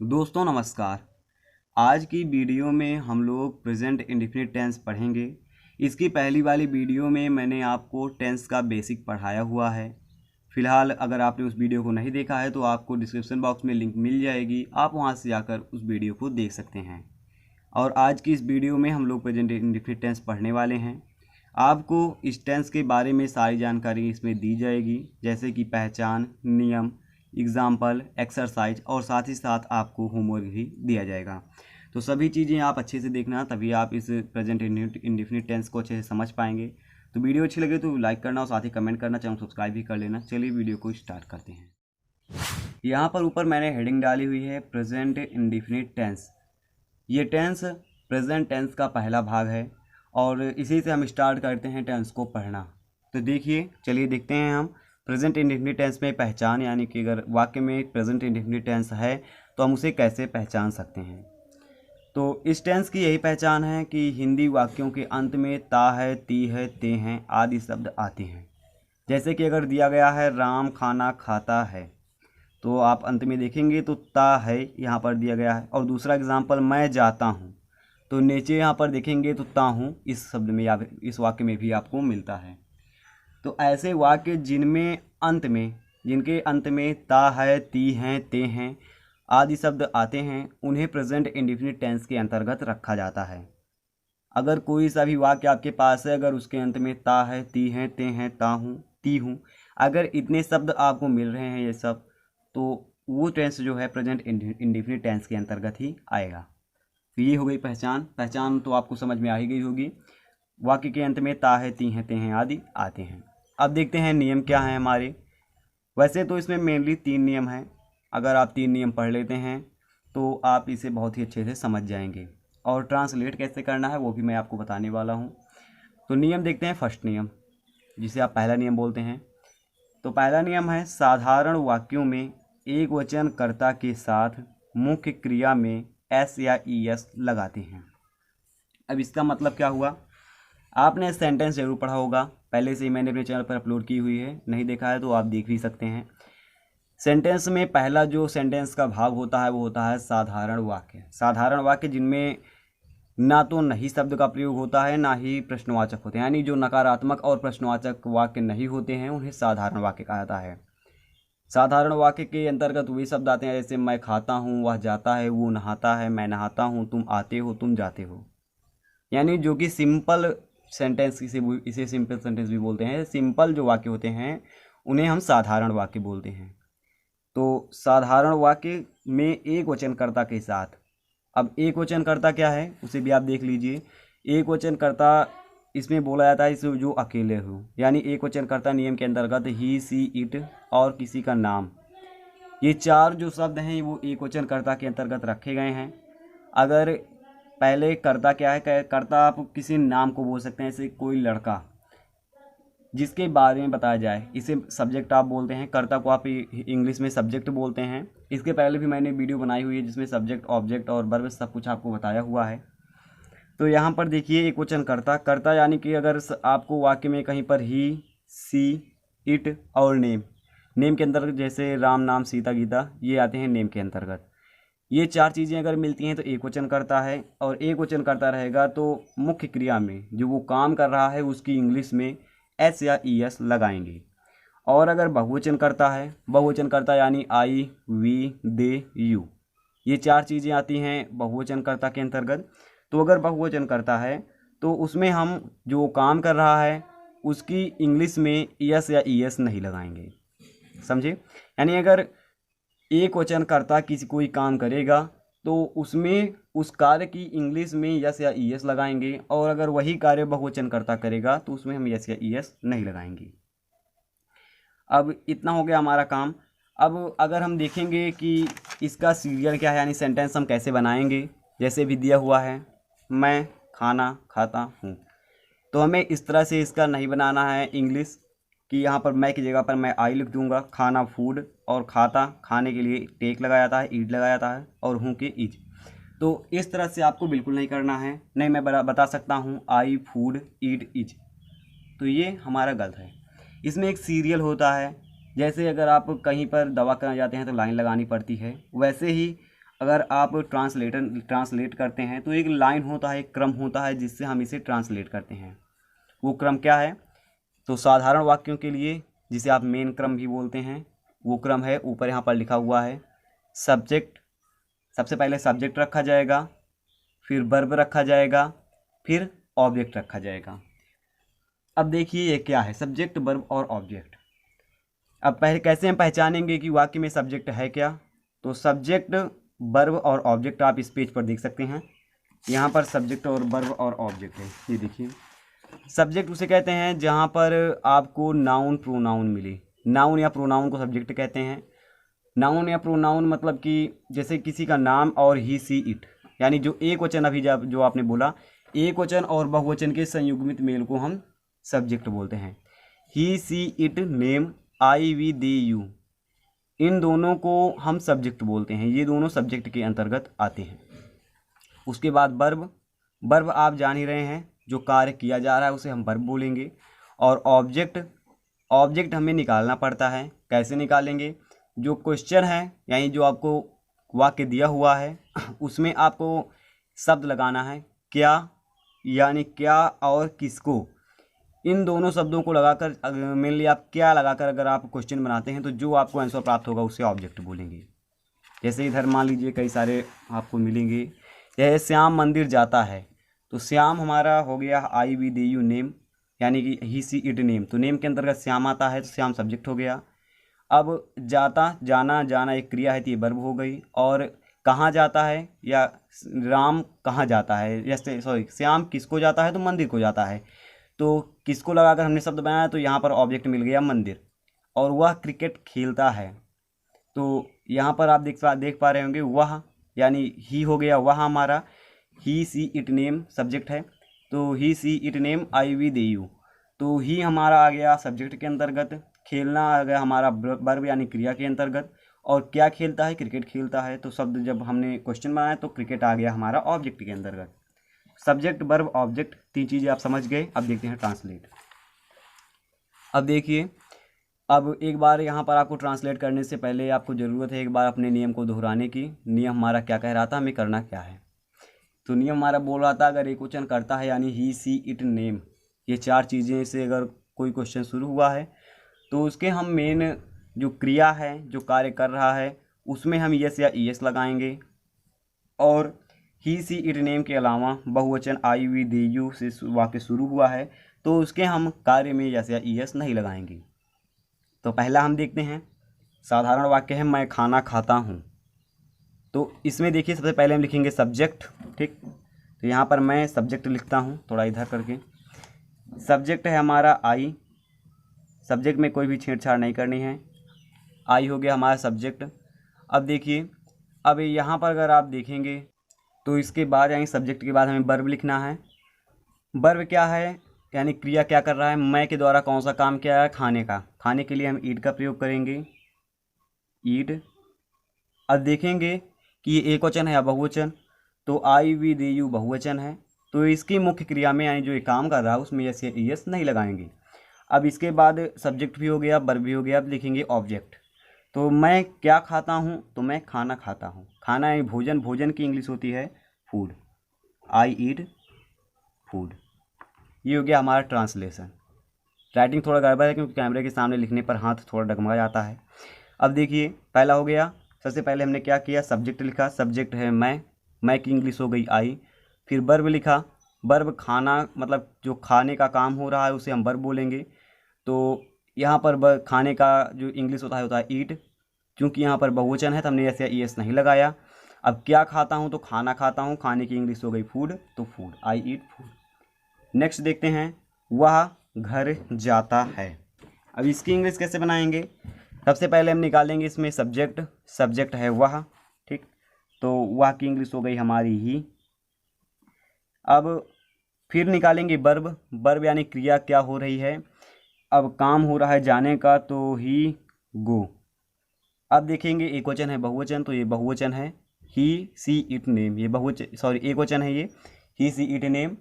दोस्तों नमस्कार। आज की वीडियो में हम लोग प्रेजेंट इंडेफिनिट टेंस पढ़ेंगे। इसकी पहली वाली वीडियो में मैंने आपको टेंस का बेसिक पढ़ाया हुआ है। फ़िलहाल अगर आपने उस वीडियो को नहीं देखा है तो आपको डिस्क्रिप्शन बॉक्स में लिंक मिल जाएगी, आप वहां से जाकर उस वीडियो को देख सकते हैं। और आज की इस वीडियो में हम लोग प्रेजेंट इंडेफिनिट टेंस पढ़ने वाले हैं। आपको इस टेंस के बारे में सारी जानकारी इसमें दी जाएगी, जैसे कि पहचान, नियम, एग्जाम्पल, एक्सरसाइज और साथ ही साथ आपको होमवर्क भी दिया जाएगा। तो सभी चीज़ें आप अच्छे से देखना, तभी आप इस प्रेजेंट इंडेफिनिट टेंस को अच्छे से समझ पाएंगे। तो वीडियो अच्छी लगे तो लाइक करना और साथ ही कमेंट करना, चैनल सब्सक्राइब भी कर लेना। चलिए वीडियो को स्टार्ट करते हैं। यहाँ पर ऊपर मैंने हेडिंग डाली हुई है प्रेजेंट इंडेफिनिट टेंस। ये टेंस प्रेजेंट टेंस का पहला भाग है और इसी से हम स्टार्ट करते हैं टेंस को पढ़ना। तो देखिए, चलिए देखते हैं हम प्रेजेंट इंडेफिनिट टेंस में पहचान, यानी कि अगर वाक्य में प्रेजेंट इंडेफिनिट टेंस है तो हम उसे कैसे पहचान सकते हैं। तो इस टेंस की यही पहचान है कि हिंदी वाक्यों के अंत में ता है, ती है, ते हैं आदि शब्द आते हैं। जैसे कि अगर दिया गया है राम खाना खाता है, तो आप अंत में देखेंगे तो ता है यहाँ पर दिया गया है। और दूसरा एग्जाम्पल, मैं जाता हूँ, तो नीचे यहाँ पर देखेंगे तो ता हूँ इस शब्द में या इस वाक्य में भी आपको मिलता है। तो ऐसे वाक्य जिनके अंत में ता है, ती हैं, ते हैं आदि शब्द आते हैं, उन्हें प्रेजेंट इंडेफिनिट टेंस के अंतर्गत रखा जाता है। अगर कोई सा भी वाक्य आपके पास है, अगर उसके अंत में ता है, ती हैं, ते हैं, ता हूँ, ती हूँ, अगर इतने शब्द आपको मिल रहे हैं ये सब, तो वो टेंस जो है प्रेजेंट इंडेफिनिट टेंस के अंतर्गत ही आएगा। तो ये हो गई पहचान तो आपको समझ में आ ही गई होगी। वाक्य के अंत में ता है, ती हैं, ते हैं आदि आते हैं। अब देखते हैं नियम क्या हैं हमारे। वैसे तो इसमें मेनली 3 नियम हैं। अगर आप 3 नियम पढ़ लेते हैं तो आप इसे बहुत ही अच्छे से समझ जाएंगे। और ट्रांसलेट कैसे करना है वो भी मैं आपको बताने वाला हूँ। तो नियम देखते हैं। फर्स्ट नियम, जिसे आप पहला नियम बोलते हैं। तो पहला नियम है, साधारण वाक्यों में एक वचन कर्ता के साथ मुख्य क्रिया में एस या ई एस लगाते हैं। अब इसका मतलब क्या हुआ, आपने सेंटेंस जरूर पढ़ा होगा, पहले से ही मैंने अपने चैनल पर अपलोड की हुई है, नहीं देखा है तो आप देख भी सकते हैं। सेंटेंस में पहला जो सेंटेंस का भाग होता है वो होता है साधारण वाक्य। साधारण वाक्य जिनमें ना तो नहीं शब्द का प्रयोग होता है, ना ही प्रश्नवाचक होते हैं, यानी जो नकारात्मक और प्रश्नवाचक वाक्य नहीं होते हैं उन्हें साधारण वाक्य कहा जाता है। साधारण वाक्य के अंतर्गत वे शब्द आते हैं जैसे मैं खाता हूँ, वह जाता है, वो नहाता है, मैं नहाता हूँ, तुम आते हो, तुम जाते हो। यानी जो कि सिंपल सेंटेंस, इसे सिंपल सेंटेंस भी बोलते हैं। सिंपल जो वाक्य होते हैं उन्हें हम साधारण वाक्य बोलते हैं। तो साधारण वाक्य में एक वचनकर्ता के साथ, अब एक वचनकर्ता क्या है उसे भी आप देख लीजिए। एक वचनकर्ता इसमें बोला जाता है इस जो अकेले हो, यानी एक वचनकर्ता नियम के अंतर्गत ही, सी, इट और किसी का नाम, ये 4 जो शब्द हैं वो एक वचनकर्ता के अंतर्गत रखे गए हैं। अगर पहले कर्ता क्या है, कर्ता आप किसी नाम को बोल सकते हैं, जैसे कोई लड़का जिसके बारे में बताया जाए, इसे सब्जेक्ट आप बोलते हैं। कर्ता को आप इंग्लिश में सब्जेक्ट बोलते हैं। इसके पहले भी मैंने वीडियो बनाई हुई है जिसमें सब्जेक्ट, ऑब्जेक्ट और वर्ब सब कुछ आपको बताया हुआ है। तो यहाँ पर देखिए एक वचन कर्ता यानी कि अगर आपको वाक्य में कहीं पर ही, सी, इट और नेम के अंतर्गत, जैसे राम, नाम, सीता, गीता, ये आते हैं नेम के अंतर्गत। ये 4 चीज़ें अगर मिलती हैं तो एक वचन करता है। और एक वचन करता रहेगा तो मुख्य क्रिया में जो वो काम कर रहा है उसकी इंग्लिश में एस या ई एस लगाएंगे। और अगर बहुवचन करता है, बहुवचन करता यानी आई, वी, दे, यू, ये 4 चीज़ें आती हैं बहुवचन कर्ता के अंतर्गत। तो अगर बहुवचन करता है तो उसमें हम जो काम कर रहा है उसकी इंग्लिश में एस या ई एस नहीं लगाएंगे, समझे। यानी अगर एक वचन कर्ता कोई काम करेगा तो उसमें उस कार्य की इंग्लिश में यस या ई एस लगाएंगे, और अगर वही कार्य बहुवचन कर्ता करेगा तो उसमें हम यस या ई एस नहीं लगाएंगे। अब इतना हो गया हमारा काम। अब अगर हम देखेंगे कि इसका सीरियल क्या है, यानी सेंटेंस हम कैसे बनाएंगे, जैसे भी दिया हुआ है मैं खाना खाता हूँ, तो हमें इस तरह से इसका नहीं बनाना है इंग्लिश कि यहाँ पर मैं की जगह पर मैं आई लिख दूंगा, खाना फूड, और खाता खाने के लिए टेक लगाया जाता है, ईट लगाया जाता है, और हूँ के इज। तो इस तरह से आपको बिल्कुल नहीं करना है। नहीं, मैं बता सकता हूँ आई फूड ईट इज, तो ये हमारा गलत है। इसमें एक सीरियल होता है, जैसे अगर आप कहीं पर दवा करने जाते हैं तो लाइन लगानी पड़ती है, वैसे ही अगर आप ट्रांसलेट करते हैं तो एक लाइन होता है, एक क्रम होता है जिससे हम इसे ट्रांसलेट करते हैं। वो क्रम क्या है? तो साधारण वाक्यों के लिए जिसे आप मेन क्रम भी बोलते हैं, वो क्रम है ऊपर यहाँ पर लिखा हुआ है। सब्जेक्ट, सबसे पहले सब्जेक्ट रखा जाएगा, फिर वर्ब रखा जाएगा, फिर ऑब्जेक्ट रखा जाएगा। अब देखिए ये क्या है, सब्जेक्ट, वर्ब और ऑब्जेक्ट। अब पहले कैसे हम पहचानेंगे कि वाक्य में सब्जेक्ट है क्या? तो सब्जेक्ट, वर्ब और ऑब्जेक्ट आप इस पेज पर देख सकते हैं। यहाँ पर सब्जेक्ट और वर्ब और ऑब्जेक्ट है, ये देखिए। सब्जेक्ट उसे कहते हैं जहाँ पर आपको नाउन प्रोनाउन मिले। नाउन या प्रोनाउन को सब्जेक्ट कहते हैं। नाउन या प्रोनाउन मतलब कि जैसे किसी का नाम और ही सी इट, यानी जो एक वचन अभी जो आपने बोला, एक वचन और बहुवचन के संयुग्मित मेल को हम सब्जेक्ट बोलते हैं। He she it name I we they you, इन दोनों को हम सब्जेक्ट बोलते हैं, ये दोनों सब्जेक्ट के अंतर्गत आते हैं। उसके बाद वर्ब, वर्ब आप जान ही रहे हैं, जो कार्य किया जा रहा है उसे हम वर्ब बोलेंगे। और ऑब्जेक्ट, ऑब्जेक्ट हमें निकालना पड़ता है। कैसे निकालेंगे? जो क्वेश्चन है यानी जो आपको वाक्य दिया हुआ है उसमें आपको शब्द लगाना है, क्या, यानी क्या और किसको, इन दोनों शब्दों को लगाकर मेन लिया आप क्या लगाकर अगर आप क्वेश्चन बनाते हैं तो जो आपको आंसर प्राप्त होगा उसे ऑब्जेक्ट बोलेंगे। जैसे इधर मान लीजिए कई सारे आपको मिलेंगे, जैसे श्याम मंदिर जाता है, तो श्याम हमारा हो गया आई वी दे यू नेम, यानी कि ही सी इट नेम, तो नेम के अंतर्गत श्याम आता है तो श्याम सब्जेक्ट हो गया। अब जाता, जाना, जाना एक क्रिया है तो ये वर्ब हो गई। और कहाँ जाता है या राम कहाँ जाता है, जैसे सॉरी श्याम किसको जाता है तो मंदिर को जाता है, तो किसको लगाकर हमने शब्द बनाया तो यहाँ पर ऑब्जेक्ट मिल गया मंदिर। और वह क्रिकेट खेलता है, तो यहाँ पर आप देख पा रहे होंगे वह, यानी ही हो गया वह हमारा, he she it name subject है, तो he she it name I we they you, तो ही हमारा आ गया सब्जेक्ट के अंतर्गत, खेलना आ गया हमारा वर्ब यानी क्रिया के अंतर्गत, और क्या खेलता है, क्रिकेट खेलता है, तो शब्द जब हमने क्वेश्चन बनाया तो क्रिकेट आ गया हमारा ऑब्जेक्ट के अंतर्गत। सब्जेक्ट, वर्ब, ऑब्जेक्ट, तीन चीज़ें आप समझ गए। अब देखते हैं ट्रांसलेट। अब देखिए, अब एक बार यहाँ पर आपको ट्रांसलेट करने से पहले आपको ज़रूरत है एक बार अपने नियम को दोहराने की। नियम हमारा क्या कह रहा था, हमें करना क्या है? तो नियम हमारा बोल रहा था अगर एक क्वेश्चन करता है यानी ही सी इट नेम, ये चार चीज़ें से अगर कोई क्वेश्चन शुरू हुआ है तो उसके हम मेन जो क्रिया है, जो कार्य कर रहा है, उसमें हम यस या ईएस लगाएंगे। और ही सी इट नेम के अलावा बहुवचन आई वी दे यू से वाक्य शुरू हुआ है तो उसके हम कार्य में यस या ईएस नहीं लगाएंगे। तो पहला हम देखते हैं, साधारण वाक्य है मैं खाना खाता हूँ, तो इसमें देखिए सबसे पहले हम लिखेंगे सब्जेक्ट, ठीक। तो यहाँ पर मैं सब्जेक्ट लिखता हूँ, थोड़ा इधर करके। सब्जेक्ट है हमारा आई, सब्जेक्ट में कोई भी छेड़छाड़ नहीं करनी है, आई हो गया हमारा सब्जेक्ट। अब देखिए, अब यहाँ पर अगर आप देखेंगे तो इसके बाद यानी सब्जेक्ट के बाद हमें वर्ब लिखना है। वर्ब क्या है, यानी क्रिया क्या कर रहा है, मैं के द्वारा कौन सा काम किया है, खाने का। खाने के लिए हम ईट का प्रयोग करेंगे, ईट। अब देखेंगे कि ये एक वचन है या बहुवचन, तो आई वी दे यू बहुवचन है, तो इसकी मुख्य क्रिया में यानी जो ये काम कर रहा है उसमें यस या ईएस नहीं लगाएंगे। अब इसके बाद सब्जेक्ट भी हो गया, वर्ब भी हो गया। अब लिखेंगे ऑब्जेक्ट, तो मैं क्या खाता हूँ, तो मैं खाना खाता हूँ। खाना यानी भोजन, भोजन की इंग्लिश होती है फूड, आई ईट फूड। ये हो गया हमारा ट्रांसलेशन। राइटिंग थोड़ा गड़बड़ है क्योंकि कैमरे के सामने लिखने पर हाथ थोड़ा डगमगा जाता है। अब देखिए, पहला हो गया, सबसे पहले हमने क्या किया, सब्जेक्ट लिखा, सब्जेक्ट है मैं की इंग्लिश हो गई आई। फिर वर्ब लिखा, वर्ब खाना मतलब जो खाने का काम हो रहा है उसे हम वर्ब बोलेंगे। तो यहाँ पर खाने का जो इंग्लिश होता है ईट, क्योंकि यहाँ पर बहुवचन है तो हमने एस या ई एस नहीं लगाया। अब क्या खाता हूँ, तो खाना खाता हूँ, खाने की इंग्लिश हो गई फूड, तो फूड, आई ईट फूड। नेक्स्ट देखते हैं, वह घर जाता है। अब इसकी इंग्लिश कैसे बनाएंगे, सबसे पहले हम निकालेंगे इसमें सब्जेक्ट, सब्जेक्ट है वह, ठीक। तो वह की इंग्लिश हो गई हमारी ही। अब फिर निकालेंगे वर्ब, वर्ब यानी क्रिया क्या हो रही है, अब काम हो रहा है जाने का, तो ही गो। अब देखेंगे एक वचन है बहुवचन, तो ये बहुवचन है ही सी इट नेम, ये बहुवचन सॉरी एक वचन है ये, ही सी इट नेम।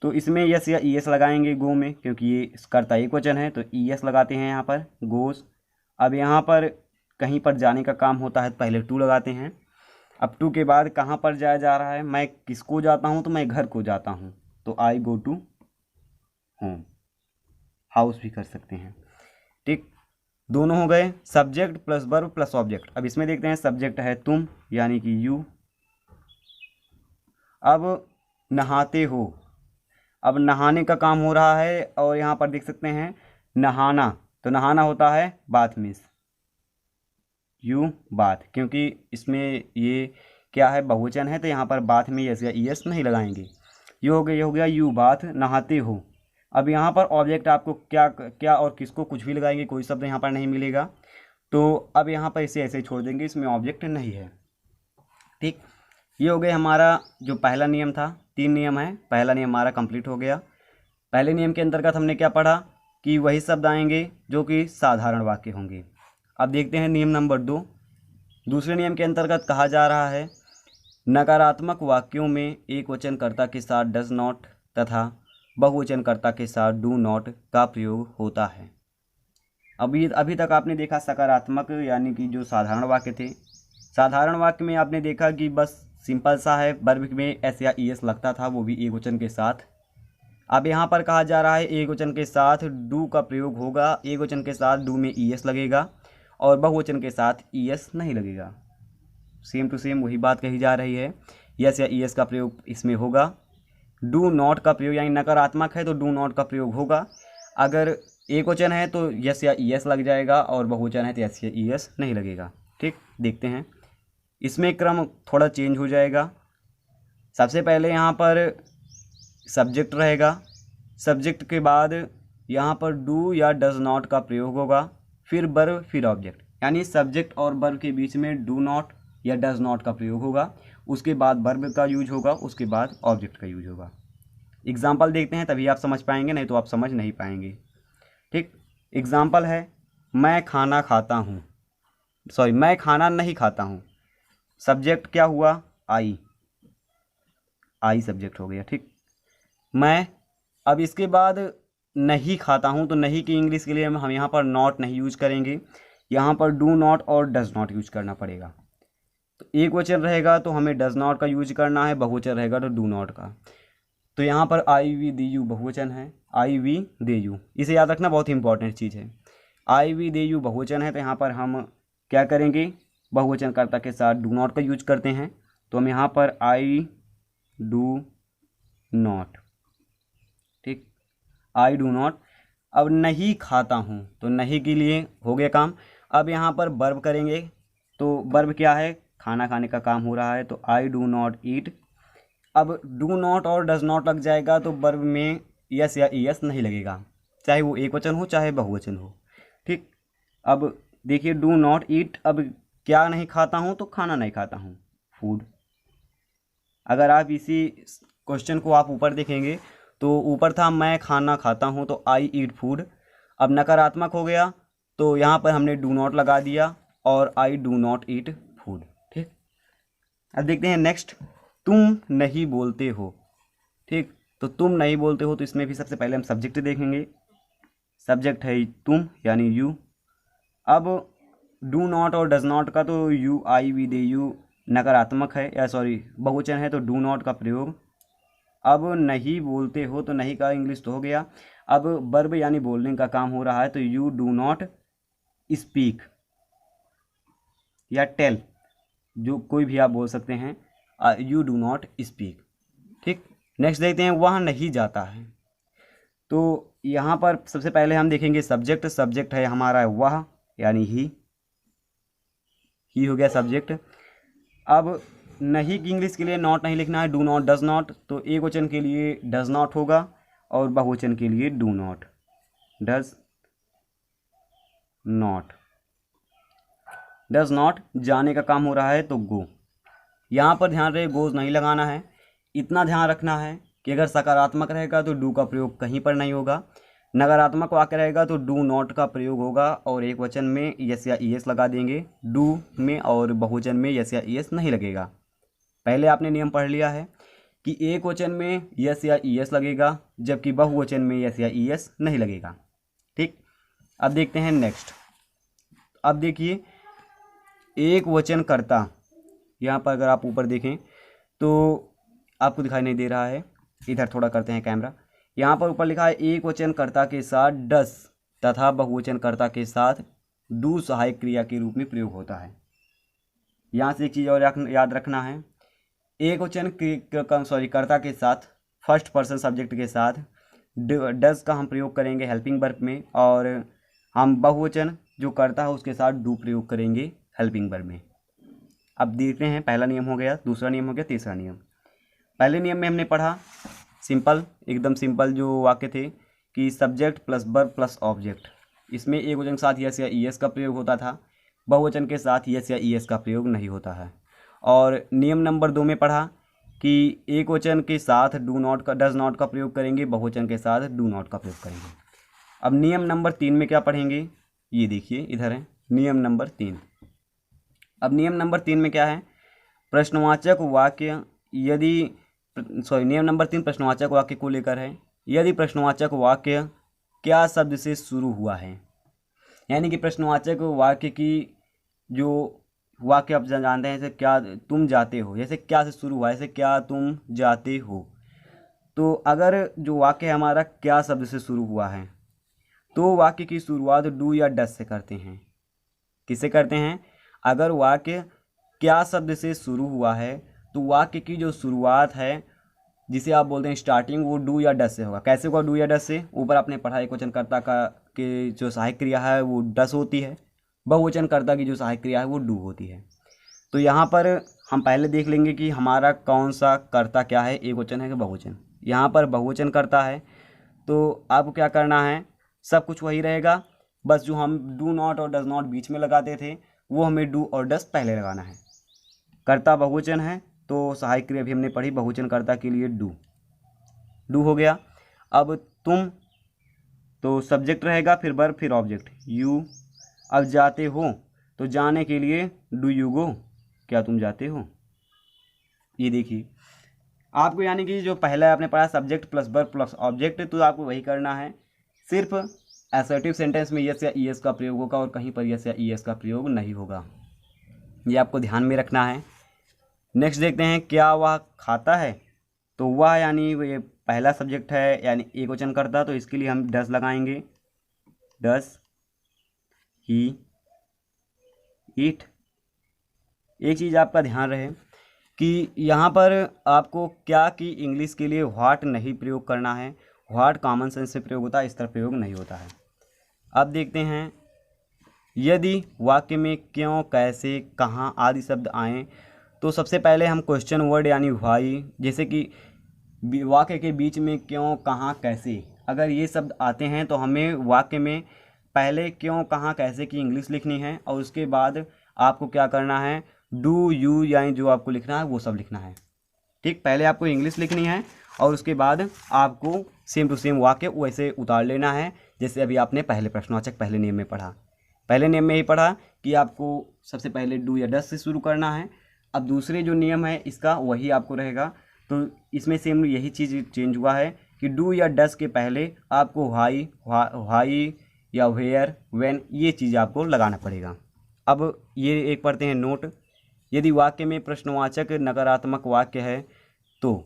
तो इसमें यस या ई एस लगाएंगे गो में, क्योंकि ये करता एक वचन है तो ई एस लगाते हैं यहाँ पर, गोस। अब यहाँ पर कहीं पर जाने का काम होता है तो पहले टू लगाते हैं। अब टू के बाद कहाँ पर जाया जा रहा है, मैं किसको जाता हूँ, तो मैं घर को जाता हूँ, तो आई गो टू होम। हाउस भी कर सकते हैं। ठीक, दोनों हो गए, subject plus verb plus object. अब इसमें देखते हैं, सब्जेक्ट है तुम यानी कि यू। अब नहाते हो, अब नहाने का काम हो रहा है और यहाँ पर देख सकते हैं नहाना, तो नहाना होता है बाथ मीन्स यू बाथ, क्योंकि इसमें ये क्या है, बहुवचन है, तो यहाँ पर बाथ में यस या ईएस नहीं लगाएंगे। ये हो गया यू बाथ नहाते हो। अब यहाँ पर ऑब्जेक्ट आपको क्या क्या और किसको कुछ भी लगाएंगे, कोई शब्द यहाँ पर नहीं मिलेगा, तो अब यहाँ पर इसे ऐसे ही छोड़ देंगे, इसमें ऑब्जेक्ट नहीं है। ठीक, ये हो गया हमारा जो पहला नियम था। 3 नियम है, पहला नियम हमारा कंप्लीट हो गया। पहले नियम के अंतर्गत हमने क्या पढ़ा कि वही शब्द आएंगे जो कि साधारण वाक्य होंगे। अब देखते हैं नियम नंबर 2। दूसरे नियम के अंतर्गत कहा जा रहा है नकारात्मक वाक्यों में एक वचनकर्ता के साथ डज नॉट तथा बहुवचनकर्ता के साथ डू नॉट का प्रयोग होता है। अभी तक आपने देखा सकारात्मक यानी कि जो साधारण वाक्य थे, साधारण वाक्य में आपने देखा कि बस सिंपल सा है, वर्ब में एस या ई एस लगता था, वो भी एक वचन के साथ। अब यहाँ पर कहा जा रहा है एक वचन के साथ डू का प्रयोग होगा, एक वचन के साथ डू में ई एस लगेगा और बहुवचन के साथ ई एस नहीं लगेगा। सेम टू सेम वही बात कही जा रही है, यस या ई एस का प्रयोग इसमें होगा। डू नॉट का प्रयोग यानी नकारात्मक है तो डू नॉट का प्रयोग होगा, अगर एक वचन है तो यस या ई एस लग जाएगा और बहुवचन है तो यस या ई एस नहीं लगेगा। ठीक, देखते हैं, इसमें क्रम थोड़ा चेंज हो जाएगा। सबसे पहले यहाँ पर सब्जेक्ट रहेगा, सब्जेक्ट के बाद यहाँ पर डू या डज नॉट का प्रयोग होगा, फिर वर्ब फिर ऑब्जेक्ट, यानी सब्जेक्ट और वर्ब के बीच में डू नॉट या डज नॉट का प्रयोग होगा, उसके बाद वर्ब का यूज होगा, उसके बाद ऑब्जेक्ट का यूज होगा। एग्जाम्पल देखते हैं तभी आप समझ पाएंगे, नहीं तो आप समझ नहीं पाएंगे। ठीक, एग्जाम्पल है मैं खाना खाता हूँ, सॉरी मैं खाना नहीं खाता हूँ। सब्जेक्ट क्या हुआ, आई सब्जेक्ट हो गया। ठीक, मैं, अब इसके बाद नहीं खाता हूँ, तो नहीं की इंग्लिश के लिए हम यहाँ पर नॉट नहीं यूज करेंगे, यहाँ पर डू नॉट और डज नॉट यूज करना पड़ेगा। तो एक वचन रहेगा तो हमें डज नॉट का यूज करना है, बहुवचन रहेगा तो डू नॉट का। तो यहाँ पर आई वी दे यू बहुवचन है, आई वी दे यू, इसे याद रखना बहुत इंपॉर्टेंट चीज़ है। आई वी दे यू बहुवचन है तो यहाँ पर हम क्या करेंगे, बहुवचनकर्ता के साथ डू नॉट का यूज करते हैं, तो हम यहाँ पर आई डू नॉट। ठीक, आई डू नॉट। अब नहीं खाता हूँ, तो नहीं के लिए हो गया काम। अब यहाँ पर वर्ब करेंगे, तो वर्ब क्या है, खाना खाने का काम हो रहा है, तो आई डू नॉट ईट। अब डू नॉट और डज नॉट लग जाएगा तो वर्ब में यस या ई एस नहीं लगेगा, चाहे वो एक वचन हो चाहे बहुवचन हो। ठीक, अब देखिए डू नॉट ईट, अब क्या नहीं खाता हूँ, तो खाना नहीं खाता हूँ, फूड। अगर आप इसी क्वेश्चन को आप ऊपर देखेंगे तो ऊपर था मैं खाना खाता हूँ, तो आई ईट फूड। अब नकारात्मक हो गया तो यहाँ पर हमने डू नॉट लगा दिया और I do not eat food. ठीक, अब देखते हैं नेक्स्ट, तुम नहीं बोलते हो। ठीक, तो तुम नहीं बोलते हो, तो इसमें भी सबसे पहले हम सब्जेक्ट देखेंगे, सब्जेक्ट है तुम यानी यू। अब डू नॉट और डज नॉट का तो you I we they you नकारात्मक है, या सॉरी बहुवचन है, तो डू नॉट का प्रयोग। अब नहीं बोलते हो, तो नहीं का इंग्लिश तो हो गया। अब वर्ब यानी बोलने का काम हो रहा है, तो यू डू नॉट स्पीक या टेल, जो कोई भी आप बोल सकते हैं, यू डू नॉट स्पीक। ठीक, नेक्स्ट देखते हैं वह नहीं जाता है। तो यहाँ पर सबसे पहले हम देखेंगे सब्जेक्ट, सब्जेक्ट है हमारा वह यानी ही हो गया सब्जेक्ट। अब नहीं की इंग्लिश के लिए नॉट नहीं लिखना है, डू नॉट डज नॉट, तो एक वचन के लिए डज नॉट होगा और बहुवचन के लिए do not, does not. Does not जाने का काम हो रहा है तो गो, यहाँ पर ध्यान रहे गोज नहीं लगाना है। इतना ध्यान रखना है कि अगर सकारात्मक रहेगा तो डू का प्रयोग कहीं पर नहीं होगा, नकारात्मक वाक्य रहेगा तो डू नॉट का प्रयोग होगा और एक वचन में यस या ई एस लगा देंगे, डू में और बहुवचन में यस या ई एस नहीं लगेगा। पहले आपने नियम पढ़ लिया है कि एक वचन में यस या ई एस लगेगा जबकि बहुवचन में यस या ई एस नहीं लगेगा। ठीक, अब देखते हैं नेक्स्ट। अब देखिए एक वचनकर्ता यहाँ पर अगर आप ऊपर देखें तो आपको दिखाई नहीं दे रहा है, इधर थोड़ा करते हैं कैमरा। यहाँ पर ऊपर लिखा है एक वचन कर्ता के साथ डस तथा बहुवचन कर्ता के साथ डू सहायक क्रिया के रूप में प्रयोग होता है। यहाँ से एक चीज़ और याद रखना है, एक वचन कर्ता के साथ फर्स्ट पर्सन सब्जेक्ट के साथ डस का हम प्रयोग करेंगे हेल्पिंग वर्ब में, और हम बहुवचन जो करता है उसके साथ डू प्रयोग करेंगे हेल्पिंग वर्ब में। अब देखते हैं, पहला नियम हो गया, दूसरा नियम हो गया, तीसरा नियम। पहले नियम में हमने पढ़ा सिंपल, एकदम सिंपल जो वाक्य थे कि subject plus verb plus object, इसमें एक वचन के साथ यस या ईएस का प्रयोग होता था, बहुवचन के साथ यस या ईएस का प्रयोग नहीं होता है। और नियम नंबर 2 में पढ़ा कि एक वचन के साथ डू नॉट का डज नॉट का प्रयोग करेंगे, बहुवचन के साथ डू नॉट का प्रयोग करेंगे। अब नियम नंबर 3 में क्या पढ़ेंगे, ये देखिए इधर है नियम नंबर 3। अब नियम नंबर 3 में क्या है, प्रश्नवाचक वाक्य यदि नियम नंबर 3 प्रश्नवाचक वाक्य को लेकर है। यदि प्रश्नवाचक वाक्य क्या शब्द से शुरू हुआ है, यानी कि प्रश्नवाचक वाक्य की जो वाक्य आप जानते हैं, जैसे क्या तुम जाते हो, जैसे क्या से शुरू हुआ है, जैसे क्या तुम जाते हो, तो अगर जो वाक्य हमारा क्या शब्द से शुरू हुआ है तो वाक्य की शुरुआत डू या डस से करते हैं। किससे करते हैं, अगर वाक्य क्या शब्द से शुरू हुआ है तो वाक्य की जो शुरुआत है जिसे आप बोलते हैं स्टार्टिंग, वो डू या डस से होगा। कैसे होगा डू या डस से, ऊपर आपने पढ़ा एक वचन कर्ता का के जो सहायक क्रिया है वो डस होती है, बहुवचन कर्ता की जो सहायक क्रिया है वो डू होती है। तो यहाँ पर हम पहले देख लेंगे कि हमारा कौन सा कर्ता क्या है, एक वचन है कि बहुवचन। यहाँ पर बहुवचन कर्ता है तो आपको क्या करना है, सब कुछ वही रहेगा, बस जो हम डू नॉट और डज नॉट बीच में लगाते थे वो हमें डू और डस पहले लगाना है। कर्ता बहुवचन है तो सहायक क्रिया भी हमने पढ़ी, बहुवचन कर्ता के लिए डू हो गया। अब तुम तो सब्जेक्ट रहेगा, फिर वर्ब, फिर ऑब्जेक्ट यू। अब जाते हो तो जाने के लिए डू यू गो, क्या तुम जाते हो। ये देखिए आपको, यानी कि जो पहला आपने पढ़ा subject plus verb plus object, तो आपको वही करना है, सिर्फ असर्टिव सेंटेंस में यस या ईएस का प्रयोग होगा और कहीं पर यस या ईएस का प्रयोग नहीं होगा, ये आपको ध्यान में रखना है। नेक्स्ट देखते हैं, क्या वह खाता है, तो वह यानी ये पहला सब्जेक्ट है यानी एक वचन करता, तो इसके लिए हम डस लगाएंगे, डस ही ईट। एक चीज़ आपका ध्यान रहे कि यहाँ पर आपको क्या की इंग्लिश के लिए व्हाट नहीं प्रयोग करना है, व्हाट कॉमन सेंस से प्रयोग होता है, इस तरह प्रयोग नहीं होता है। अब देखते हैं, यदि वाक्य में क्यों, कैसे, कहाँ आदि शब्द आएँ तो सबसे पहले हम क्वेश्चन वर्ड यानी व्हाई, जैसे कि वाक्य के बीच में क्यों, कहाँ, कैसे, अगर ये शब्द आते हैं तो हमें वाक्य में पहले क्यों, कहाँ, कैसे की इंग्लिश लिखनी है और उसके बाद आपको क्या करना है, डू यू यानी जो आपको लिखना है वो सब लिखना है। ठीक, पहले आपको इंग्लिश लिखनी है और उसके बाद आपको सेम टू सेम वाक्य वैसे उतार लेना है जैसे अभी आपने पहले प्रश्नवाचक पहले नियम में पढ़ा। पहले नियम में ही पढ़ा कि आपको सबसे पहले डू या डस से शुरू करना है। अब दूसरे जो नियम है इसका वही आपको रहेगा, तो इसमें सेम यही चीज़ चेंज हुआ है कि डू या डस के पहले आपको व्हाई या वेयर, व्हेन, ये चीज़ आपको लगाना पड़ेगा। अब ये एक पढ़ते हैं नोट, यदि वाक्य में प्रश्नवाचक नकारात्मक वाक्य है तो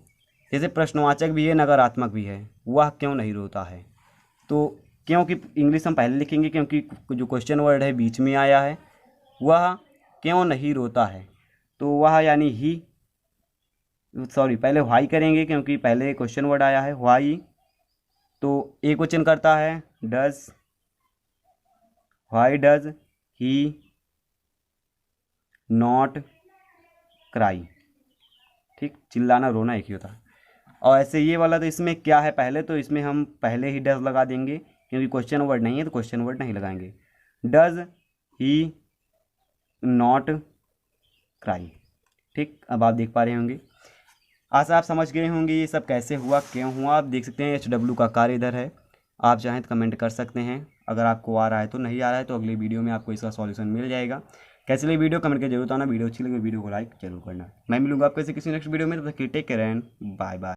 जैसे प्रश्नवाचक भी है नकारात्मक भी है, वह क्यों नहीं रोता है, तो क्योंकि इंग्लिश हम पहले लिखेंगे क्योंकि जो क्वेश्चन वर्ड है बीच में आया है, वह क्यों नहीं रोता है, तो वह यानी ही, सॉरी पहले व्हाई करेंगे क्योंकि पहले क्वेश्चन वर्ड आया है व्हाई, तो एक वचन करता है does, why does he not cry. ठीक, चिल्लाना रोना एक ही होता है। और ऐसे ये वाला तो इसमें क्या है पहले, तो इसमें हम पहले ही डज लगा देंगे क्योंकि क्वेश्चन वर्ड नहीं है तो क्वेश्चन वर्ड नहीं लगाएंगे, डज ही नॉट क्राई। ठीक, अब आप देख पा रहे होंगे, आशा आप समझ गए होंगे ये सब कैसे हुआ, क्यों हुआ। आप देख सकते हैं HW का कार्य इधर है, आप चाहें तो कमेंट कर सकते हैं, अगर आपको आ रहा है तो, नहीं आ रहा है तो अगली वीडियो में आपको इसका सॉल्यूशन मिल जाएगा। कैसे लगी वीडियो कमेंट करके जरूर आना, वीडियो अच्छी लगी वीडियो को लाइक जरूर करना। मैं मिलूंगा आपको किसी नेक्स्ट वीडियो में, तब तक take care and bye bye.